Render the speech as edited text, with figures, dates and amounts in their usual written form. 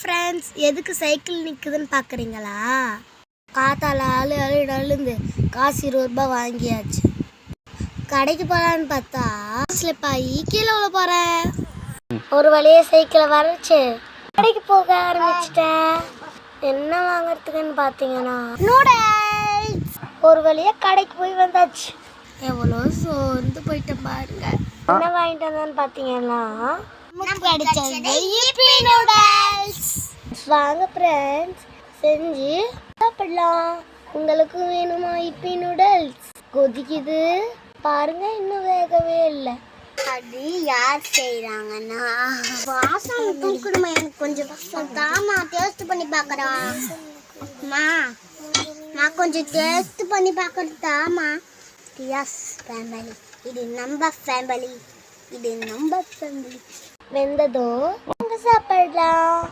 Friends, எதுக்கு cycle நிற்குதுன்னு பார்க்குறீங்களா? காத்தால அழுந்து காசு 20 ரூபாய் வாங்கியாச்சு. கடைக்கு போகலான்னு பார்த்தா ஸ்லிப் ஆகி கீழே விழ போகிறேன். ஒரு வழியே சைக்கிளை வரைச்சு கடைக்கு போக ஆரம்பிச்சிட்டேன். என்ன வாங்குறதுக்குன்னு பார்த்தீங்கன்னா நூடுல்ஸ். ஒரு வழியே கடைக்கு போய் வந்தாச்சு. எவ்வளோ சோர்ந்து போயிட்டேன் பாருங்க. என்ன வாங்கிட்டு வந்தேன்னு பார்த்தீங்கன்னா வாங்க ஃப்ரெண்ட்ஸ், செஞ்சு சாப்பிடலாம். உங்களுக்கு வேணுமா இப்பி நூடுல்ஸ்? கொதிக்குது பாருங்க, இன்னும் வேகவே இல்லை. அது யார் செய்யறாங்கன்னா வாசம் தூக்கணுமா? எனக்கு கொஞ்சம் தாமா டேஸ்ட் பண்ணி பார்க்கறேன். நான் கொஞ்சம் டேஸ்ட் பண்ணி பார்க்கறது தாமா. எஸ் ஃபேமிலி, இது நம்ம ஃபேமிலி, இது நம்ம ஃபேமிலி. வெந்ததோ சாப்பிடலாம்.